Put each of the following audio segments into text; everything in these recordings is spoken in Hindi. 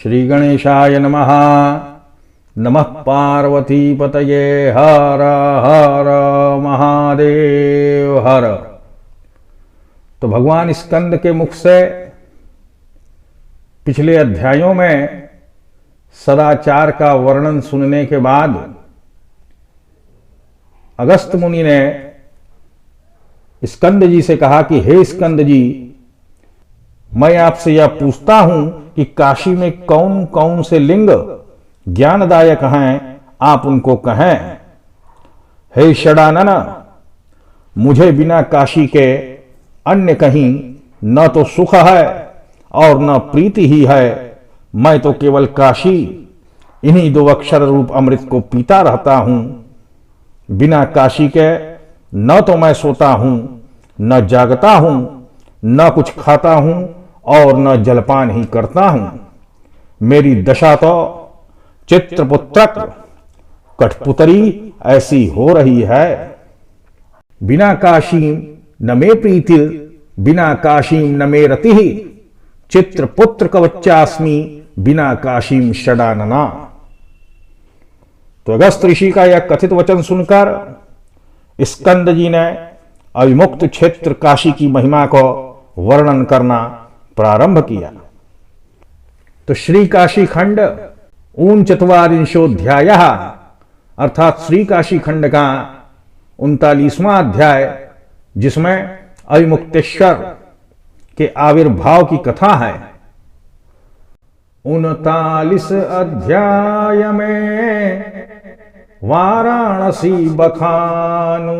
श्री गणेशाय नमः। नमः पार्वती पतये हर हर महादेव हर। तो भगवान स्कंद के मुख से पिछले अध्यायों में सदाचार का वर्णन सुनने के बाद अगस्त मुनि ने स्कंद जी से कहा कि हे स्कंद जी, मैं आपसे यह पूछता हूं कि काशी में कौन कौन से लिंग ज्ञानदायक हैं, आप उनको कहें। हे षडानन, मुझे बिना काशी के अन्य कहीं न तो सुख है और न प्रीति ही है। मैं तो केवल काशी, इन्हीं दो अक्षर रूप अमृत को पीता रहता हूं। बिना काशी के न तो मैं सोता हूं, न जागता हूं, न कुछ खाता हूं और न जलपान ही करता हूं। मेरी दशा तो चित्रपुत्रक कठपुतरी ऐसी हो रही है। बिना काशी न मे प्रीति, बिना काशी न मे रति, चित्रपुत्र कवचास्मि, बिना काशीम षडानना। तो अगस्त ऋषि का यह कथित वचन सुनकर स्कंद जी ने अविमुक्त क्षेत्र काशी की महिमा को वर्णन करना प्रारंभ किया। तो श्री काशी खंड 39वां अर्थात श्री काशी खंड का 39वां अध्याय, जिसमें अविमुक्तेश्वर के आविर्भाव की कथा है। 39 अध्याय में वाराणसी बखानु,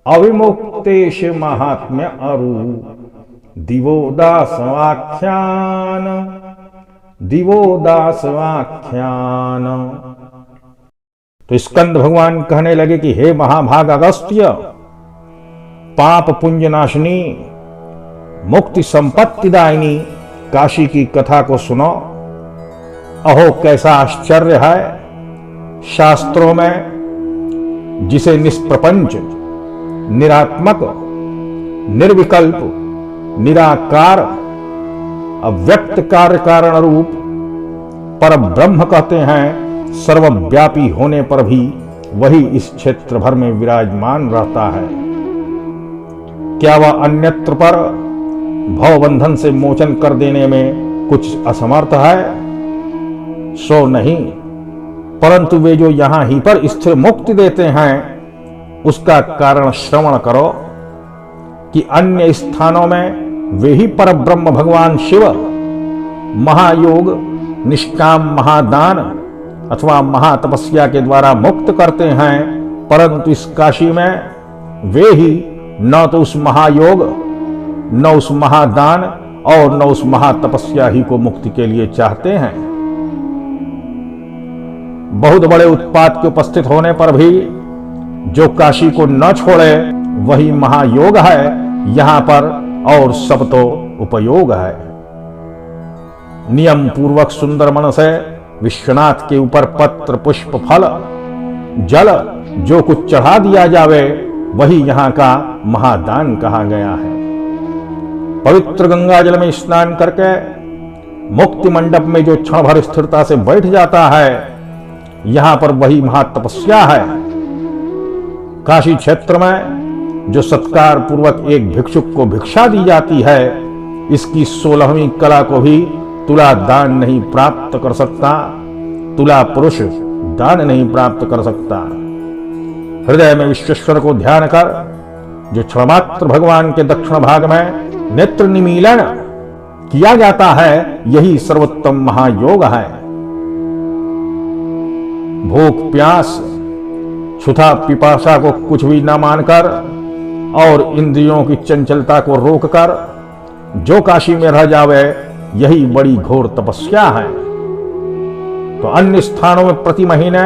अविमुक्तेश महात्म्य अरु, दिवोदास आख्यान, दिवोदास आख्यान। तो स्कंद भगवान कहने लगे कि हे महाभाग अगस्त्य, पाप पुंजनाशिनी, मुक्ति संपत्तिदायिनी काशी की कथा को सुनो। अहो कैसा आश्चर्य है। शास्त्रों में जिसे निष्प्रपंच, निरात्मक, निर्विकल्प, निराकार, अव्यक्त कार्य कारण रूप पर ब्रह्म कहते हैं, सर्वव्यापी होने पर भी वही इस क्षेत्र भर में विराजमान रहता है। क्या वह अन्यत्र पर भवबंधन से मोचन कर देने में कुछ असमर्थ है? सो नहीं, परंतु वे जो यहां ही पर स्थिर मुक्ति देते हैं, उसका कारण श्रवण करो कि अन्य स्थानों में वे ही पर ब्रह्म भगवान शिव महायोग, निष्काम महादान अथवा महातपस्या के द्वारा मुक्त करते हैं, परंतु इस काशी में वे ही न तो उस महायोग, न उस महादान और न उस महातपस्या ही को मुक्ति के लिए चाहते हैं। बहुत बड़े उत्पात के उपस्थित होने पर भी जो काशी को न छोड़े वही महायोग है यहां पर, और सब तो उपयोग है। नियम पूर्वक सुंदर मन से विश्वनाथ के ऊपर पत्र, पुष्प, फल, जल जो कुछ चढ़ा दिया जावे वही यहां का महादान कहा गया है। पवित्र गंगा जल में स्नान करके मुक्ति मंडप में जो क्षण भर स्थिरता से बैठ जाता है, यहां पर वही महातपस्या है। काशी क्षेत्र में जो सत्कार पूर्वक एक भिक्षुक को भिक्षा दी जाती है, इसकी 16वीं कला को भी तुला दान नहीं प्राप्त कर सकता, तुला पुरुष दान नहीं प्राप्त कर सकता। हृदय में विश्वेश्वर को ध्यान कर जो क्षणमात्र भगवान के दक्षिण भाग में नेत्र निमीलन किया जाता है, यही सर्वोत्तम महायोग है। भूख प्यास, क्षुधा पिपासा को कुछ भी न मानकर और इंद्रियों की चंचलता को रोककर जो काशी में रह जावे, यही बड़ी घोर तपस्या है। तो अन्य स्थानों में प्रति महीने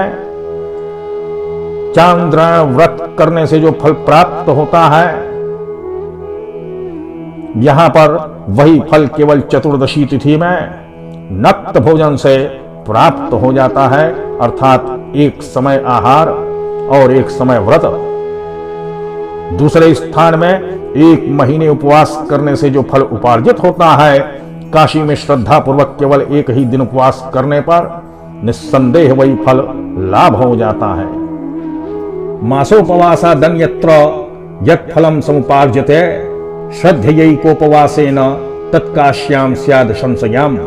चांद्रायण व्रत करने से जो फल प्राप्त होता है, यहां पर वही फल केवल चतुर्दशी तिथि में नक्त भोजन से प्राप्त हो जाता है, अर्थात एक समय आहार और एक समय व्रत। दूसरे स्थान में एक महीने उपवास करने से जो फल उपार्जित होता है, काशी में श्रद्धा पूर्वक केवल एक ही दिन उपवास करने पर निस्संदेह वही फल लाभ हो जाता है। मासोपवासा दन्यत्र यत् फलम समुपार्जते श्रद्धयैकोपवासेन तत्काश्याम स्याद संशयाम।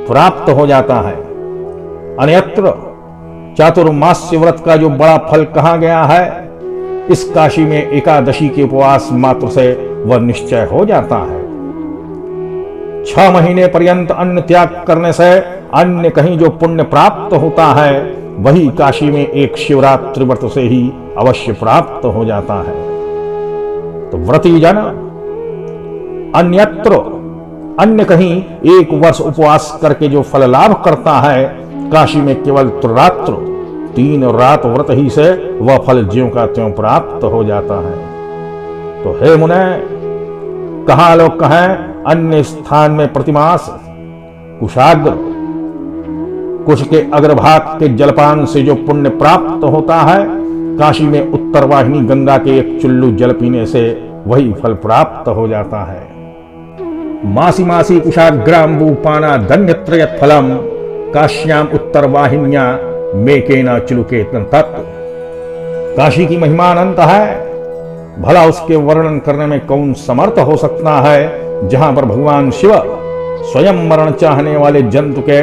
प्राप्त हो जाता है। अन्यत्र चातुर्मास्य व्रत का जो बड़ा फल कहा गया है, इस काशी में एकादशी के उपवास मात्र से वह निश्चय हो जाता है। 6 महीने पर्यंत अन्न त्याग करने से अन्य कहीं जो पुण्य प्राप्त होता है, वही काशी में एक शिवरात्रि व्रत से ही अवश्य प्राप्त हो जाता है। तो व्रती जन अन्यत्र अन्य कहीं 1 वर्ष उपवास करके जो फल लाभ करता है, काशी में केवल त्रिरात्र 3 रात व्रत ही से वह फल ज्यों का त्यों प्राप्त हो जाता है। तो हे मुने, कहां लोग कहें अन्य स्थान में प्रतिमास कुशाग्र कुश के अग्रभाग के जलपान से जो पुण्य प्राप्त होता है, काशी में उत्तर वाहिनी गंगा के एक चुल्लू जल पीने से वही फल प्राप्त हो जाता है। मासी मासी कुशाग्रांबु पाना धन्यत्रयत फलम काश्याम उत्तर वाहिन्या मेकेना चुलुके तत्व। काशी की महिमा अनंत है, भला उसके वर्णन करने में कौन समर्थ हो सकता है, जहां पर भगवान शिव स्वयं मरण चाहने वाले जंतु के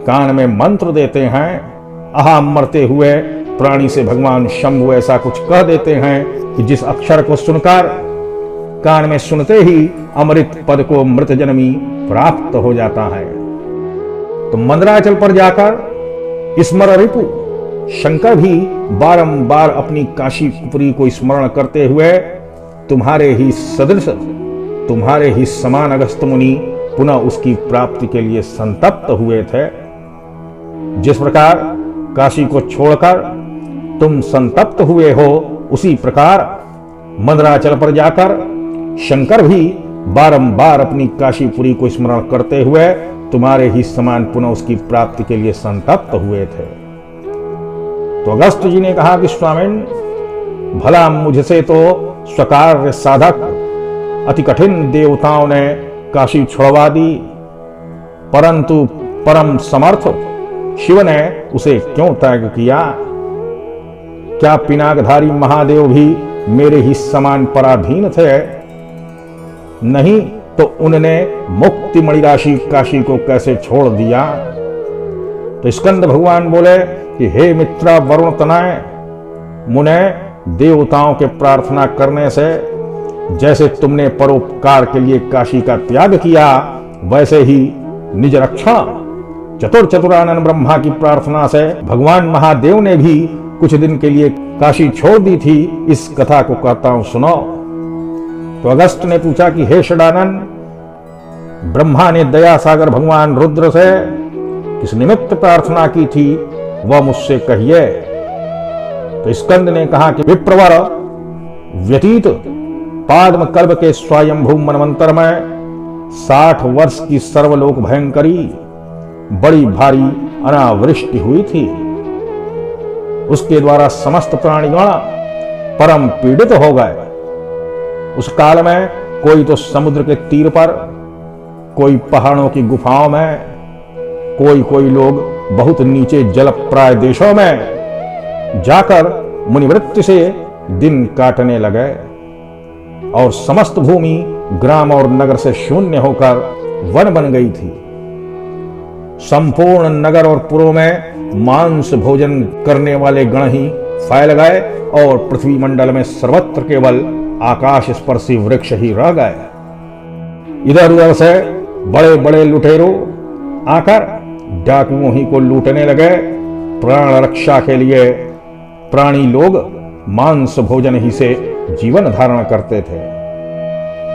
कान में मंत्र देते हैं। आहा, मरते हुए प्राणी से भगवान शंभु ऐसा कुछ कह देते हैं कि जिस अक्षर को सुनकर कान में सुनते ही अमृत पद को मृत जन्मी प्राप्त हो जाता है। तो मंदराचल पर जाकर स्मर रिपु शंकर भी बारंबार अपनी काशीपुरी को स्मरण करते हुए तुम्हारे ही सदृश, तुम्हारे ही समान अगस्त्य मुनि पुनः उसकी प्राप्ति के लिए संतप्त हुए थे। जिस प्रकार काशी को छोड़कर तुम संतप्त हुए हो, उसी प्रकार मंदराचल पर जाकर शंकर भी बारंबार अपनी काशीपुरी को स्मरण करते हुए तुम्हारे ही समान पुनः उसकी प्राप्ति के लिए संतप्त हुए थे। तो अगस्त्य जी ने कहा कि स्वामिन, भला मुझसे तो स्वकार्य साधक अति कठिन देवताओं ने काशी छुड़वा दी, परंतु परम समर्थ शिव ने उसे क्यों त्याग किया? क्या पिनाकधारी महादेव भी मेरे ही समान पराधीन थे? नहीं तो उन्होंने मुक्ति मणिराशि काशी को कैसे छोड़ दिया? तो स्कंद भगवान बोले कि हे मित्रा वरुण तनय मुने, देवताओं के प्रार्थना करने से जैसे तुमने परोपकार के लिए काशी का त्याग किया, वैसे ही निज रक्षण चतुरानन ब्रह्मा की प्रार्थना से भगवान महादेव ने भी कुछ दिन के लिए काशी छोड़ दी थी। इस कथा को कहता हूं, सुनो। तो अगस्त्य ने पूछा कि हे षडानन, ब्रह्मा ने दया सागर भगवान रुद्र से किस निमित्त प्रार्थना की थी, वह मुझसे कहिए। तो स्कंद ने कहा कि विप्रवर व्यतीत पाद्म कल्प के स्वयंभू मनवंतर में 60 वर्ष की सर्वलोक भयंकरी बड़ी भारी अनावृष्टि हुई थी। उसके द्वारा समस्त प्राणीगण परम पीड़ित हो गए। उस काल में कोई तो समुद्र के तीर पर, कोई पहाड़ों की गुफाओं में, कोई लोग बहुत नीचे जलप्राय देशों में जाकर मुनिवृत्ति से दिन काटने लगे और समस्त भूमि ग्राम और नगर से शून्य होकर वन बन गई थी। संपूर्ण नगर और पुरों में मांस भोजन करने वाले गण ही फैल गए और पृथ्वी मंडल में सर्वत्र केवल आकाश स्पर्शी वृक्ष ही रह गए। इधर उधर से बड़े बड़े लुटेरों आकर डाकुओं ही को लूटने लगे। प्राण रक्षा के लिए प्राणी लोग मांस भोजन ही से जीवन धारण करते थे।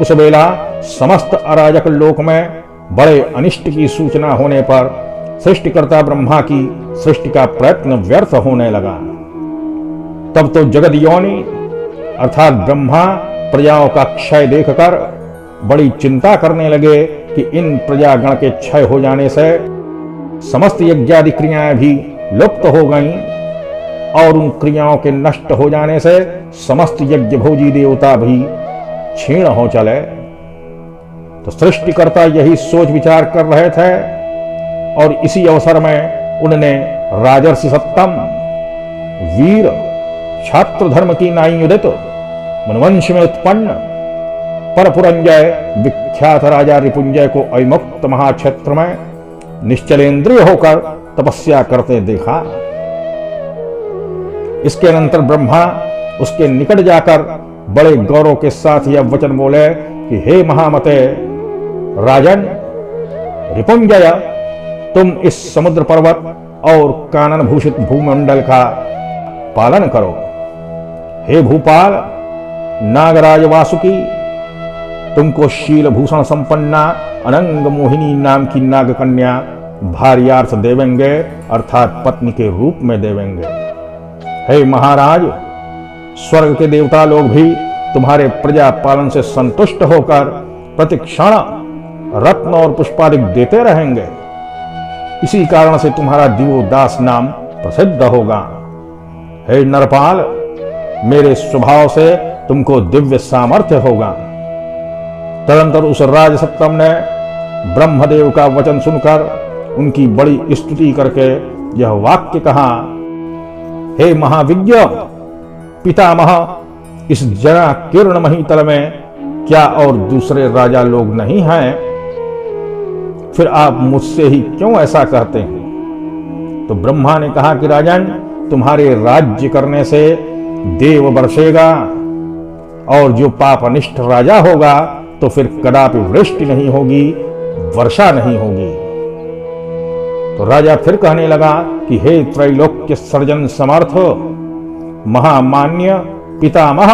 उस बेला समस्त अराजक लोक में बड़े अनिष्ट की सूचना होने पर सृष्टिकर्ता ब्रह्मा की सृष्टि का प्रयत्न व्यर्थ होने लगा। तब तो जगत योनि अर्थात ब्रह्मा प्रजाओं का क्षय देखकर बड़ी चिंता करने लगे कि इन प्रजागण के क्षय हो जाने से समस्त यज्ञादि क्रियाएं भी लुप्त हो गईं और उन क्रियाओं के नष्ट हो जाने से समस्त यज्ञ भोजी देवता भी क्षीण हो चले। तो सृष्टिकर्ता यही सोच विचार कर रहे थे और इसी अवसर में उन्होंने राजर्षि सत्तम वीर छात्र धर्म की नायुदित मनवंश में उत्पन्न परपुरंजय विख्यात राजा रिपुंजय को अविमुक्त महाक्षेत्र में निश्चलेंद्रिय होकर तपस्या करते देखा। इसके अनंतर ब्रह्मा उसके निकट जाकर बड़े गौरव के साथ यह वचन बोले कि हे महामते राजन रिपुंजय, तुम इस समुद्र पर्वत और कानन भूषित भूमंडल का पालन करो। हे भूपाल नागराज वासुकी, तुमको शील भूषण संपन्ना अनंग मोहिनी नाम की नाग कन्या भार्यार्थ देवेंगे, अर्थात पत्नी के रूप में देवेंगे। हे महाराज, स्वर्ग के देवता लोग भी तुम्हारे प्रजा पालन से संतुष्ट होकर प्रतिक्षण रत्न और पुष्पादिक देते रहेंगे। इसी कारण से तुम्हारा दिवोदास नाम प्रसिद्ध होगा। हे नरपाल, मेरे स्वभाव से तुमको दिव्य सामर्थ्य होगा। तदंतर उस राजसप्तम ने ब्रह्मदेव का वचन सुनकर उनकी बड़ी स्तुति करके यह वाक्य कहा, हे महाविज्ञ पितामह, इस जरा किरणमयी तल में क्या और दूसरे राजा लोग नहीं हैं? फिर आप मुझसे ही क्यों ऐसा कहते हैं? तो ब्रह्मा ने कहा कि राजन, तुम्हारे राज्य करने से देव बरसेगा और जो पापनिष्ठ राजा होगा तो फिर कदापि वृष्टि नहीं होगी, वर्षा नहीं होगी। तो राजा फिर कहने लगा कि हे त्रैलोक्य सर्जन समर्थ महामान्य पितामह,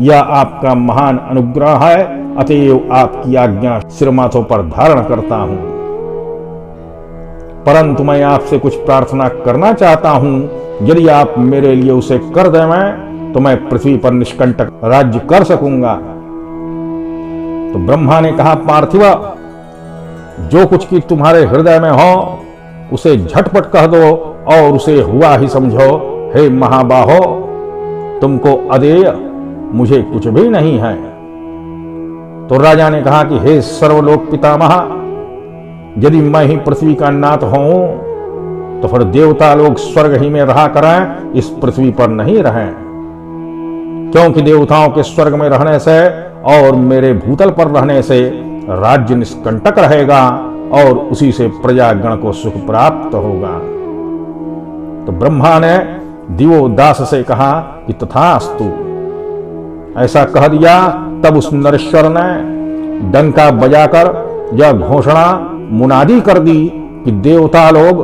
यह आपका महान अनुग्रह है, अतएव आपकी आज्ञा सिरमाथों पर धारण करता हूं। परंतु मैं आपसे कुछ प्रार्थना करना चाहता हूं, यदि आप मेरे लिए उसे कर दें तो मैं पृथ्वी पर निष्कंटक राज्य कर सकूंगा। तो ब्रह्मा ने कहा, पार्थिव, जो कुछ की तुम्हारे हृदय में हो उसे झटपट कह दो और उसे हुआ ही समझो। हे महाबाहो, तुमको अदेय मुझे कुछ भी नहीं है। तो राजा ने कहा कि हे सर्वलोक पितामह, यदि मैं ही पृथ्वी का नाथ हूं तो फिर देवता लोग स्वर्ग ही में रहा करें, इस पृथ्वी पर नहीं रहें, क्योंकि देवताओं के स्वर्ग में रहने से और मेरे भूतल पर रहने से राज्य निष्कंटक रहेगा और उसी से प्रजागण को सुख प्राप्त होगा। तो ब्रह्मा ने दिवोदास से कहा कि तथास्तु। ऐसा कह दिया। तब उस नरेश्वर ने डंका बजाकर यह घोषणा मुनादी कर दी कि देवता लोग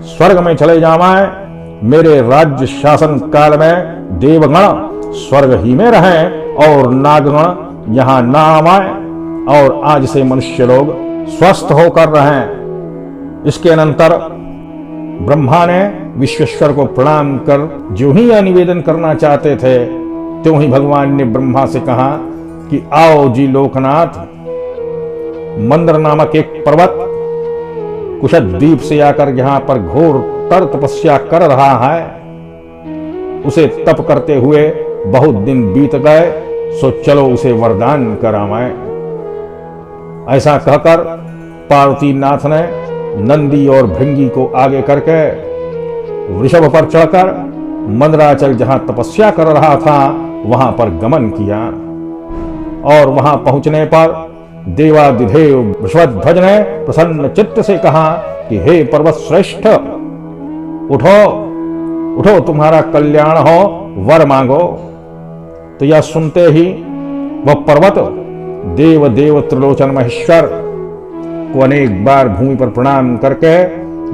स्वर्ग में चले जाएं, मेरे राज्य शासन काल में देवगण स्वर्ग ही में रहें और नागगण यहां ना आए और आज से मनुष्य लोग स्वस्थ होकर रहें। इसके अनंतर ब्रह्मा ने विश्वेश्वर को प्रणाम कर जो ही यह निवेदन करना चाहते थे, त्यों ही भगवान ने ब्रह्मा से कहा कि आओ जी लोकनाथ, मंदर नामक एक पर्वत कुशद्वीप से आकर यहां पर घोर तर तपस्या कर रहा है। उसे तप करते हुए बहुत दिन बीत गए, सो चलो उसे वरदान कराएं। ऐसा कहकर पार्वतीनाथ ने नंदी और भृंगी को आगे करके वृषभ पर चढ़कर मंदराचल जहां तपस्या कर रहा था वहां पर गमन किया और वहां पहुंचने पर देवादिदेव वृषभध्वज ने प्रसन्न चित्त से कहा कि हे पर्वत श्रेष्ठ, उठो उठो, तुम्हारा कल्याण हो, वर मांगो। तो यह सुनते ही वह पर्वत देव देव त्रिलोचन महेश्वर को अनेक बार भूमि पर प्रणाम करके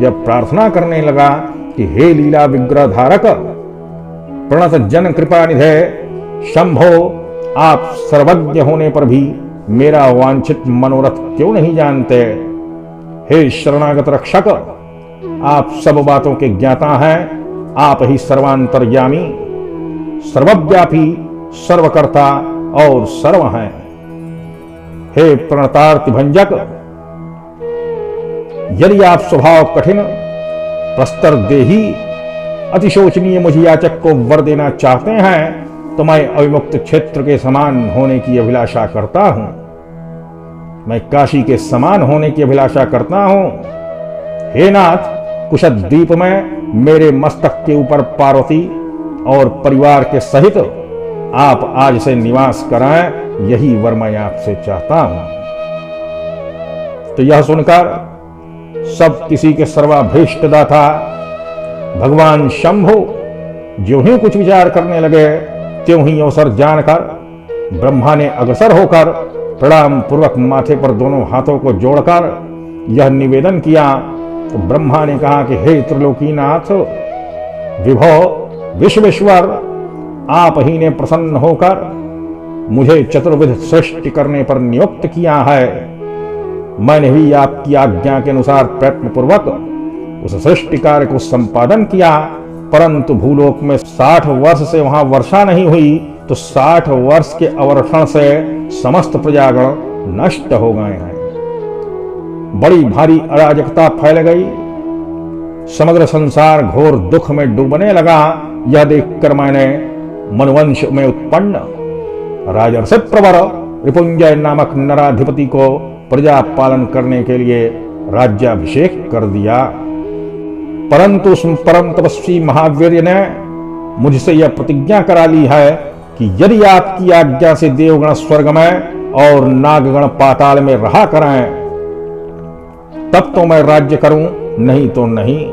यह प्रार्थना करने लगा कि हे लीला विग्रह धारक, प्रणत जन कृपा निधे शंभो, आप सर्वज्ञ होने पर भी मेरा वांछित मनोरथ क्यों नहीं जानते? हे शरणागत रक्षक, आप सब बातों के ज्ञाता हैं, आप ही सर्वांतर्यामी, सर्वव्यापी, सर्वकर्ता और सर्व हैं। हे प्रणतार्ति भंजक, यदि आप स्वभाव कठिन प्रस्तर देही अतिशोचनीय मुझ याचक को वर देना चाहते हैं तो मैं अविमुक्त क्षेत्र के समान होने की अभिलाषा करता हूं। मैं काशी के समान होने की अभिलाषा करता हूं। हे नाथ, कुशद्वीप में मेरे मस्तक के ऊपर पार्वती और परिवार के सहित आप आज से निवास कराएं, यही वर मैं आपसे चाहता हूं। तो यह सुनकर सब किसी के सर्वाभीष्ट दाता भगवान शंभु जो ही कुछ विचार करने लगे, त्यों ही अवसर जानकर ब्रह्मा ने अग्रसर होकर प्रणाम पूर्वक माथे पर दोनों हाथों को जोड़कर यह निवेदन किया। तो ब्रह्मा ने कहा कि हे त्रिलोकीनाथ, विभो विश्वेश्वर, आप ही ने प्रसन्न होकर मुझे चतुर्विध सृष्टि करने पर नियुक्त किया है। मैंने भी आपकी आज्ञा के अनुसार प्रयत्न पूर्वक उस सृष्टि कार्य को संपादन किया, परंतु भूलोक में 60 वर्ष से वहां वर्षा नहीं हुई, तो 60 वर्ष के अवर्षण से समस्त प्रजागण नष्ट हो गए हैं। बड़ी भारी अराजकता फैल गई, समग्र संसार घोर दुख में डूबने लगा। यह देखकर मैंने मनुवंश में उत्पन्न राजर्षि प्रवर रिपुंजय नामक नराधिपति को प्रजा पालन करने के लिए राज्याभिषेक कर दिया। परंतु उस परम तपस्वी महावीर ने मुझसे यह प्रतिज्ञा करा ली है कि यदि आपकी आज्ञा से देवगण स्वर्ग में और नागगण पाताल में रहा करें, तब तो मैं राज्य करूं, नहीं तो नहीं।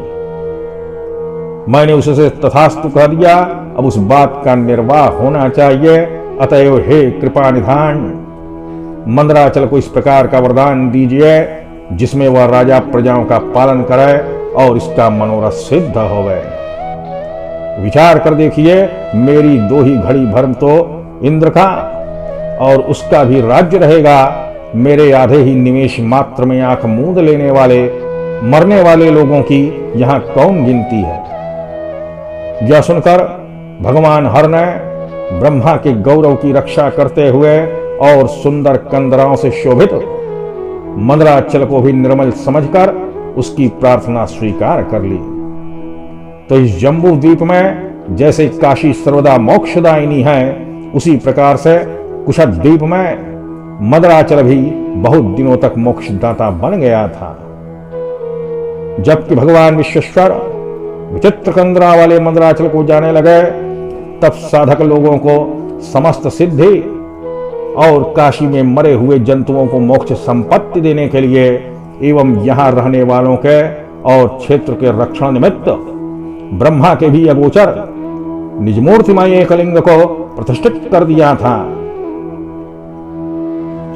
मैंने उससे तथास्तु कह दिया। अब उस बात का निर्वाह होना चाहिए। अतएव हे कृपा निधान, मंदराचल को इस प्रकार का वरदान दीजिए जिसमें वह राजा प्रजाओं का पालन करे और इसका मनोरथ सिद्ध होवे। विचार कर देखिए, मेरी 2 ही घड़ी भर तो इंद्र का और उसका भी राज्य रहेगा। मेरे आधे ही निमेष मात्र में आंख मूंद लेने वाले मरने वाले लोगों की यहां कौन गिनती है। यह सुनकर भगवान हर ने ब्रह्मा के गौरव की रक्षा करते हुए और सुंदर कंदराओं से शोभित मंदराचल को भी निर्मल समझकर उसकी प्रार्थना स्वीकार कर ली। तो इस जम्बू द्वीप में जैसे काशी सर्वदा मोक्षदायिनी है, उसी प्रकार से कुशद्वीप में मंदराचल भी बहुत दिनों तक मोक्षदाता बन गया था। जबकि भगवान विश्वेश्वर विचित्र कंदरा वाले मंदराचल को जाने लगे, तब साधक लोगों को समस्त सिद्धि और काशी में मरे हुए जंतुओं को मोक्ष संपत्ति देने के लिए एवं यहां रहने वालों के और क्षेत्र के रक्षण निमित्त ब्रह्मा के भी अगोचर निजमूर्तिमय एकलिंग को प्रतिष्ठित कर दिया था।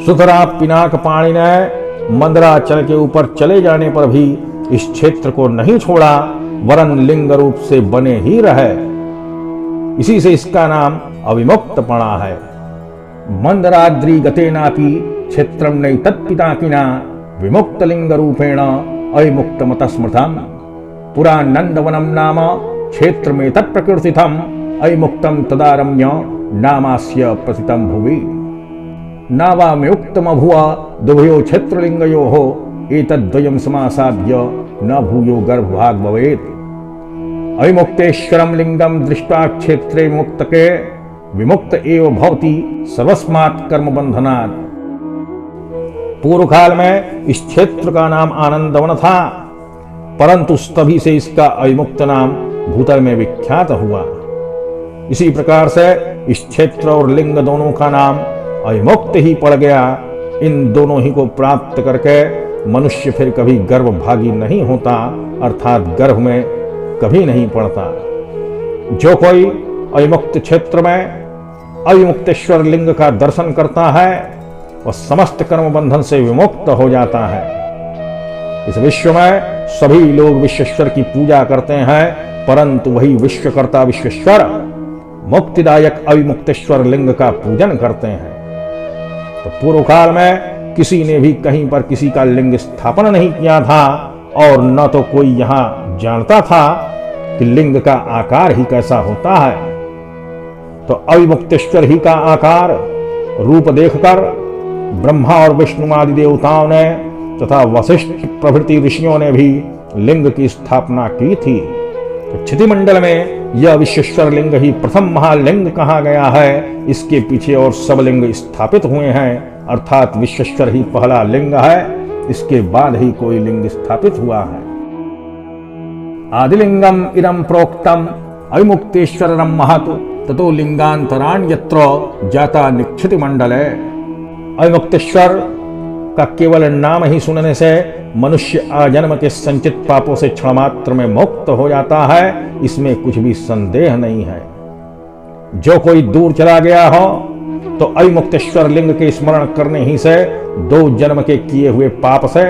सुतरा पिनाक पाणी ने मंदराचल के ऊपर चले जाने पर भी इस क्षेत्र को नहीं छोड़ा, वरन लिंग रूप से बने ही रहे। इसी से इसका नाम अविमुक्त पड़ा है। मंदराद्रि गतेनापि क्षेत्रम नैतत्पिताकिना विमुक्त लिंग रूपेण अविमुक्त मतस्मृतम पुरा नंदवनम नाम क्षेत्र में तत्प्रकीर्तितम अविमुक्तम तदारम्य नामास्य प्रतितम भुवि नावाम्युक्तमभुव दुभयो क्षेत्रलिंगयोः एतद्वयं समासाद्य न भूयो गर्भभाग भवेत्। अविमुक्तेश्वरं लिंगम दृष्ट्वा क्षेत्रे मुक्तके विमुक्त एव भवति सर्वस्मात् कर्म बंधनात्। पूर्व काल में इस क्षेत्र का नाम आनंदवन था, परंतु तभी से इसका अविमुक्त नाम भूतल में विख्यात हुआ। इसी प्रकार से इस क्षेत्र और लिंग दोनों का नाम अविमुक्त ही पड़ गया। इन दोनों ही को प्राप्त करके मनुष्य फिर कभी गर्भभागी नहीं होता, अर्थात गर्भ में कभी नहीं पड़ता। जो कोई अविमुक्त क्षेत्र में अविमुक्तेश्वर लिंग का दर्शन करता है, वह समस्त कर्म बंधन से विमुक्त हो जाता है। इस विश्व में सभी लोग विश्वेश्वर की पूजा करते हैं, परंतु वही विश्वकर्ता विश्वेश्वर मुक्तिदायक अविमुक्तेश्वर लिंग का पूजन करते हैं। तो पूर्व काल में किसी ने भी कहीं पर किसी का लिंग स्थापन नहीं किया था, और न तो कोई यहां जानता था कि लिंग का आकार ही कैसा होता है। तो अविमुक्तेश्वर ही का आकार रूप देखकर ब्रह्मा और विष्णु आदि देवताओं ने तथा वशिष्ठ प्रभृति ऋषियों ने भी लिंग की स्थापना की थी। तो क्षितिमंडल में यह विश्वेश्वर लिंग ही प्रथम महालिंग कहा गया है। इसके पीछे और सब लिंग स्थापित हुए हैं, अर्थात विश्वेश्वर ही पहला लिंग है, इसके बाद ही कोई लिंग स्थापित हुआ है। आदिलिंगम इदं प्रोक्तम अविमुक्तेश्वरम महत् ततो लिंगांतराण्यत्र जाता निक्षिति मंडले। अविमुक्तेश्वर का केवल नाम ही सुनने से मनुष्य आजन्म के संचित पापों से क्षण मात्र में मुक्त हो जाता है, इसमें कुछ भी संदेह नहीं है। जो कोई दूर चला गया हो तो अविमुक्तेश्वर लिंग के स्मरण करने ही से 2 जन्म के किए हुए पाप से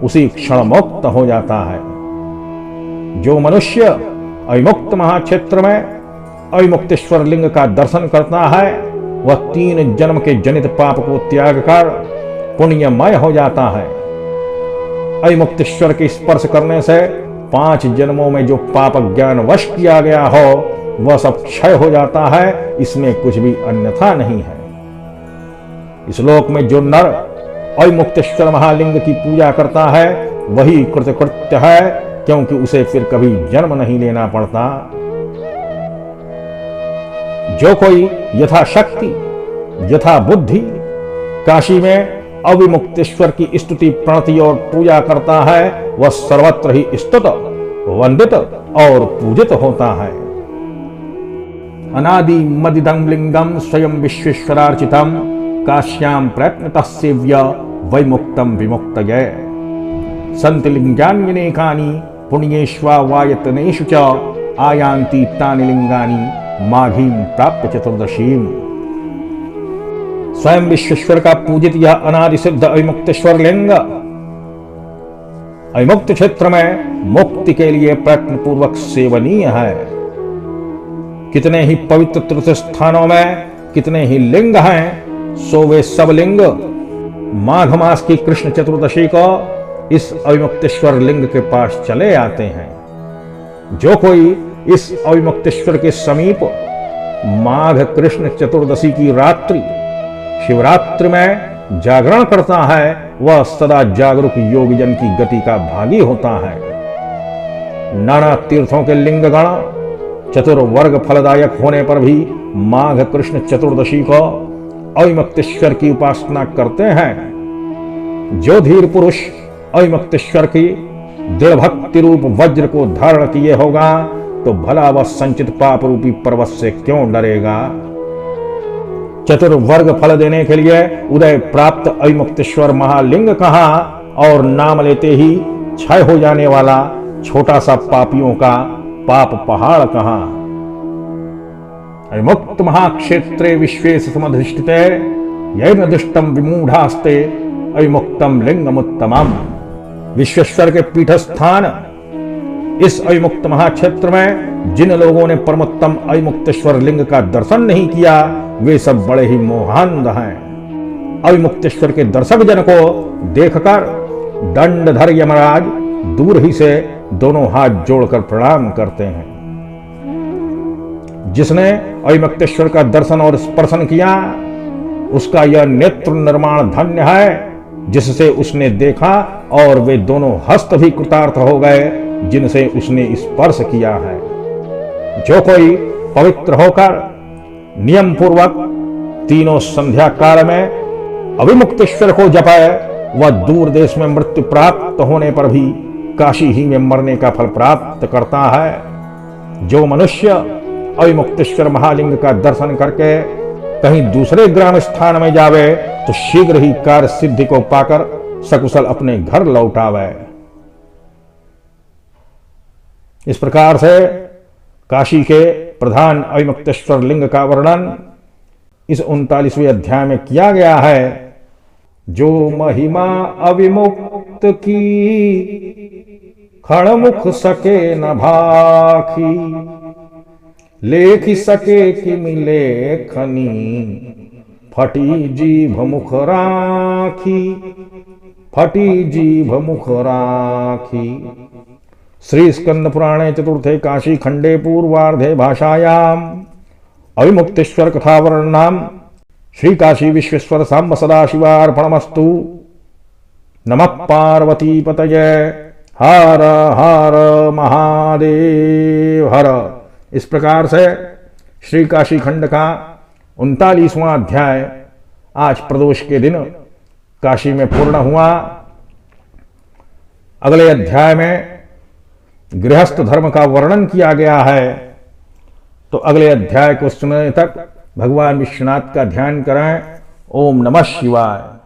उसी क्षण मुक्त हो जाता है। जो मनुष्य अविमुक्त महाक्षेत्र में अविमुक्तेश्वर लिंग का दर्शन करता है, वह 3 जन्म के जनित पाप को त्याग कर पुण्यमय हो जाता है। अविमुक्तेश्वर के स्पर्श करने से 5 जन्मों में जो पाप ज्ञान वश किया गया हो वह सब क्षय हो जाता है, इसमें कुछ भी अन्यथा नहीं है। इस लोक में जो नर अविमुक्तेश्वर महालिंग की पूजा करता है वही कृतकृत्य है, क्योंकि उसे फिर कभी जन्म नहीं लेना पड़ता। जो कोई यथाशक्ति यथा बुद्धि काशी में अविमुक्तेश्वर की स्तुति प्रणति और पूजा करता है, वह सर्वत्र ही स्तुत वंदित और पूजित होता है। अनादि मदिदं लिंगम स्वयं विश्वेश्वरार्चितम काश्याम प्रयत्नतः सेव्य वैमुक्तम विमुक्तये। सन्ति लिंगान्यनेकानि पुण्येष्वावायतनेषु च आयान्ति तानि लिंगानि माघीं प्राप्य चतुर्दशीम्। स्वयं विश्वेश्वर का पूजित यह अनादि सिद्ध अविमुक्तेश्वर लिंग अविमुक्त क्षेत्र में मुक्ति के लिए प्रयत्न पूर्वक सेवनीय है। कितने ही पवित्र तीर्थ स्थानों में कितने ही लिंग हैं, सो वे सब लिंग माघ मास की कृष्ण चतुर्दशी को इस अविमुक्तेश्वर लिंग के पास चले आते हैं। जो कोई इस अविमुक्तेश्वर के समीप माघ कृष्ण चतुर्दशी की रात्रि शिवरात्रि में जागरण करता है, वह सदा जागरूक योगीजन की गति का भागी होता है। नाना तीर्थों के लिंगगण चतुर्वर्ग फलदायक होने पर भी माघ कृष्ण चतुर्दशी को अविमुक्तेश्वर की उपासना करते हैं। जो धीर पुरुष अविमुक्तेश्वर की दृढ़ भक्ति रूप वज्र को धारण किए होगा तो भला वह संचित पाप रूपी पर्वत से क्यों डरेगा। चतुर्वर्ग फल देने के लिए उदय प्राप्त अविमुक्तेश्वर महालिंग कहां और नाम लेते ही क्षय हो जाने वाला छोटा सा पापियों का पाप पहाड़ कहां। अविमुक्त महाक्षेत्रे विश्वेश समधिष्ठिते येन दुष्टम विमूढ़ास्ते अविमुक्तम लिंगमुत्तमम्। विश्वेश्वर के पीठस्थान इस अविमुक्त महाक्षेत्र में जिन लोगों ने परमोत्तम अविमुक्तेश्वर लिंग का दर्शन नहीं किया वे सब बड़े ही मोहांध हैं। अविमुक्तेश्वर के दर्शक जन को देखकर दंडधर यमराज दूर ही से दोनों हाथ जोड़कर प्रणाम करते हैं। जिसने अविमुक्तेश्वर का दर्शन और स्पर्शन किया उसका यह नेत्र निर्माण धन्य है, जिससे उसने देखा और वे दोनों हस्त भी कृतार्थ हो गए जिनसे उसने स्पर्श किया है। जो कोई पवित्र होकर नियम पूर्वक तीनों संध्या काल में अविमुक्तेश्वर को जपाए, वह दूर देश में मृत्यु प्राप्त होने पर भी काशी ही में मरने का फल प्राप्त करता है। जो मनुष्य अविमुक्तेश्वर महालिंग का दर्शन करके कहीं दूसरे ग्राम स्थान में जावे तो शीघ्र ही कार्य सिद्धि को पाकर सकुशल अपने घर लौट आवे। इस प्रकार से काशी के प्रधान अविमुक्तेश्वर लिंग का वर्णन इस 39वें अध्याय में किया गया है। जो महिमा अविमुक्त की खड़मुख सके न भाखी, लेख सके कि मिले खनी फटी जीभ मुख राखी, फटी जीभ मुख राखी। श्री स्कंद पुराणे चतुर्थे काशी खंडे पूर्वार्धे भाषायाम अविमुक्तेश्वर कथा वर्णनाम श्री काशी विश्वेश्वर सांब सदाशिवार्पणमस्तु। नमः पार्वती पतये हर हर महादेव हर। इस प्रकार से श्री काशी खंड का 39वां अध्याय आज प्रदोष के दिन काशी में पूर्ण हुआ। अगले अध्याय में गृहस्थ धर्म का वर्णन किया गया है। तो अगले अध्याय को सुनने तक भगवान विश्वनाथ का ध्यान करें। ओम नमः शिवाय।